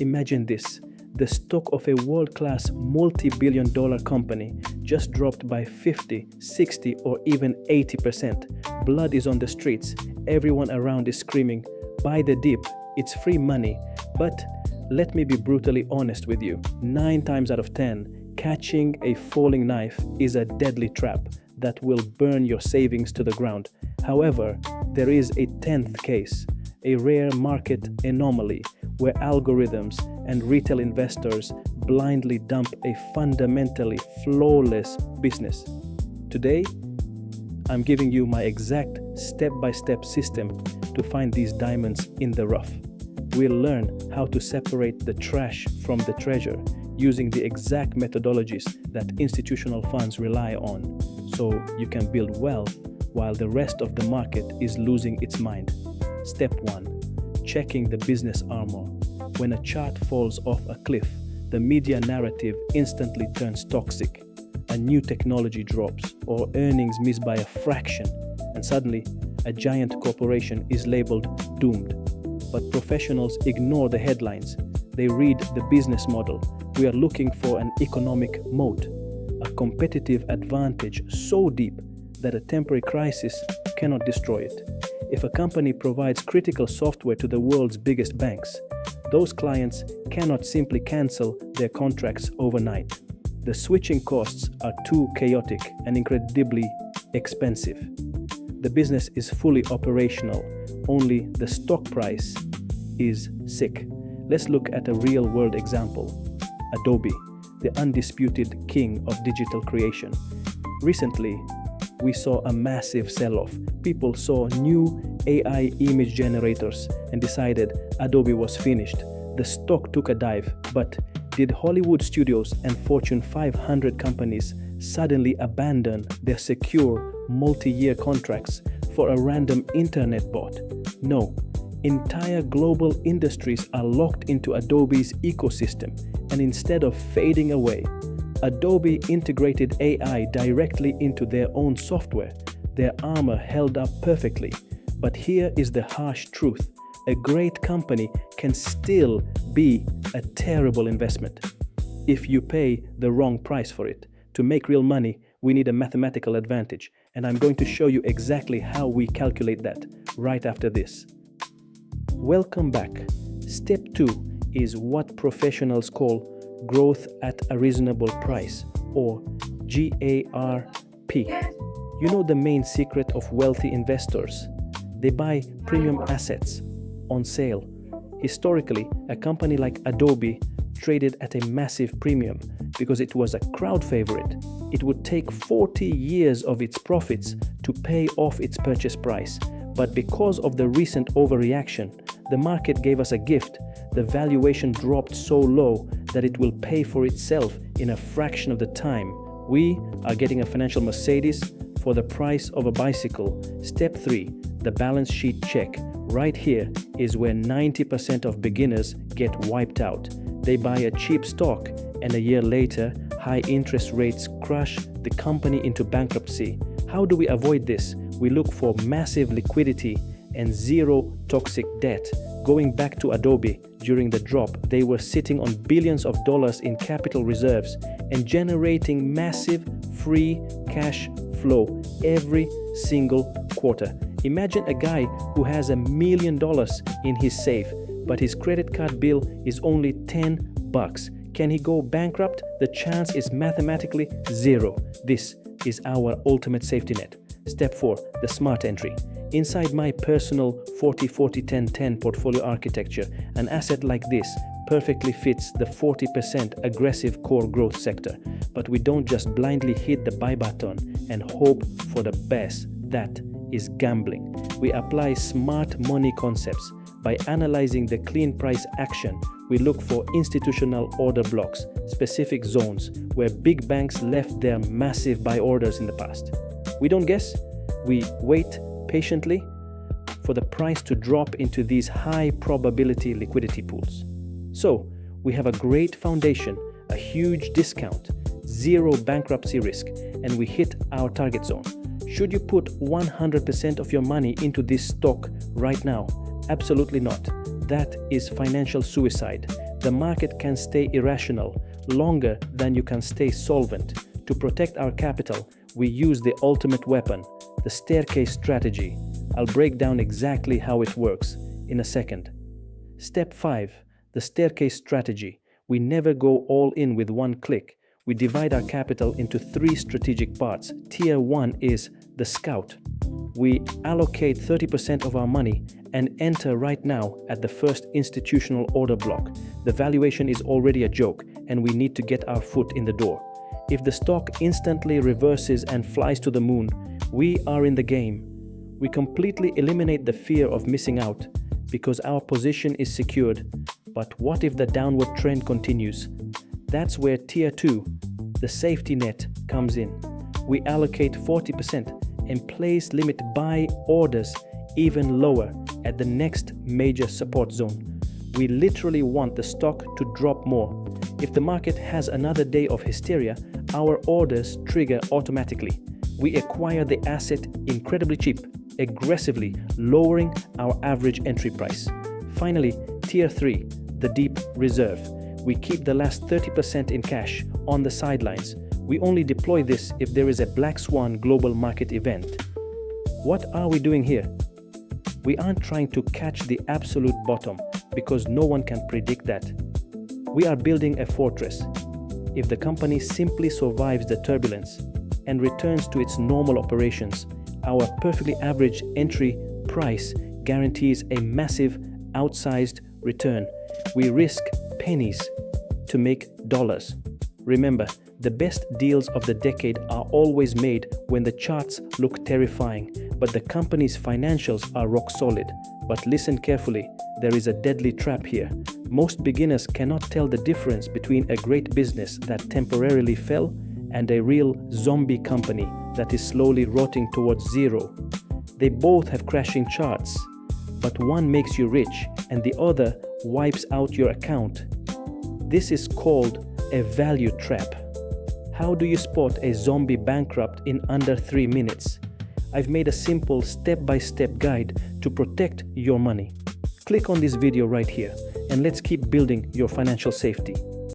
Imagine this. The stock of a world-class multi-billion-dollar company just dropped by 50, 60, or even 80%. Blood is on the streets. Everyone around is screaming, "Buy the dip, it's free money." But let me be brutally honest with you. 9 times out of 10, catching a falling knife is a deadly trap that will burn your savings to the ground. However, there is a 10th case, a rare market anomaly where algorithms and retail investors blindly dump a fundamentally flawless business. Today, I'm giving you my exact step-by-step system to find these diamonds in the rough. We'll learn how to separate the trash from the treasure using the exact methodologies that institutional funds rely on, so you can build wealth while the rest of the market is losing its mind. Step 1. Checking the business armor. When a chart falls off a cliff, the media narrative instantly turns toxic. A new technology drops or earnings miss by a fraction, and suddenly a giant corporation is labeled doomed. But professionals ignore the headlines. They read the business model. We are looking for an economic moat, a competitive advantage so deep that a temporary crisis cannot destroy it. If a company provides critical software to the world's biggest banks, those clients cannot simply cancel their contracts overnight. The switching costs are too chaotic and incredibly expensive. The business is fully operational, only the stock price is sick. Let's look at a real-world example. Adobe, the undisputed king of digital creation. Recently, we saw a massive sell-off. People saw new AI image generators and decided Adobe was finished. The stock took a dive, but did Hollywood studios and Fortune 500 companies suddenly abandon their secure multi-year contracts for a random internet bot? No. Entire global industries are locked into Adobe's ecosystem, and instead of fading away, Adobe integrated AI directly into their own software. Their armor held up perfectly. But here is the harsh truth. A great company can still be a terrible investment if you pay the wrong price for it. To make real money, we need a mathematical advantage, and I'm going to show you exactly how we calculate that right after this. Welcome back. Step 2 is what professionals call growth at a reasonable price, or GARP. You know the main secret of wealthy investors? They buy premium assets on sale. Historically, a company like Adobe traded at a massive premium because it was a crowd favorite. It would take 40 years of its profits to pay off its purchase price. But because of the recent overreaction, the market gave us a gift. The valuation dropped so low that it will pay for itself in a fraction of the time. We are getting a financial Mercedes for the price of a bicycle. Step 3, the balance sheet check. Right here is where 90% of beginners get wiped out. They buy a cheap stock, and a year later, high interest rates crush the company into bankruptcy. How do we avoid this? We look for massive liquidity and zero toxic debt. Going back to Adobe, during the drop, they were sitting on billions of dollars in capital reserves and generating massive free cash flow every single quarter. Imagine a guy who has $1 million in his safe, but his credit card bill is only $10. Can he go bankrupt? The chance is mathematically zero. This is our ultimate safety net. Step 4, the smart entry. Inside my personal 40-40-10-10 portfolio architecture, an asset like this perfectly fits the 40% aggressive core growth sector. But we don't just blindly hit the buy button and hope for the best. That is gambling. We apply smart money concepts. By analyzing the clean price action, we look for institutional order blocks, specific zones where big banks left their massive buy orders in the past. We don't guess, we wait patiently for the price to drop into these high probability liquidity pools. So, we have a great foundation, a huge discount, zero bankruptcy risk, and we hit our target zone. Should you put 100% of your money into this stock right now? Absolutely not. That is financial suicide. The market can stay irrational longer than you can stay solvent. To protect our capital, we use the ultimate weapon, the staircase strategy. I'll break down exactly how it works in a second. Step 5. The staircase strategy. We never go all in with one click. We divide our capital into 3 strategic parts. Tier 1 is the scout. We allocate 30% of our money and enter right now at the first institutional order block. The valuation is already a joke, and we need to get our foot in the door. If the stock instantly reverses and flies to the moon, we are in the game. We completely eliminate the fear of missing out because our position is secured. But what if the downward trend continues? That's where Tier 2, the safety net, comes in. We allocate 40% and place limit buy orders even lower at the next major support zone. We literally want the stock to drop more. If the market has another day of hysteria, our orders trigger automatically. We acquire the asset incredibly cheap, aggressively lowering our average entry price. Finally, Tier 3, the deep reserve. We keep the last 30% in cash on the sidelines. We only deploy this if there is a black swan global market event. What are we doing here? We aren't trying to catch the absolute bottom because no one can predict that. We are building a fortress. If the company simply survives the turbulence and returns to its normal operations, our perfectly average entry price guarantees a massive, outsized return. We risk pennies to make dollars. Remember, the best deals of the decade are always made when the charts look terrifying, but the company's financials are rock solid. But listen carefully, there is a deadly trap here. Most beginners cannot tell the difference between a great business that temporarily fell and a real zombie company that is slowly rotting towards zero. They both have crashing charts, but one makes you rich and the other wipes out your account. This is called a value trap. How do you spot a zombie bankrupt in under 3 minutes? I've made a simple step-by-step guide to protect your money. Click on this video right here and let's keep building your financial safety.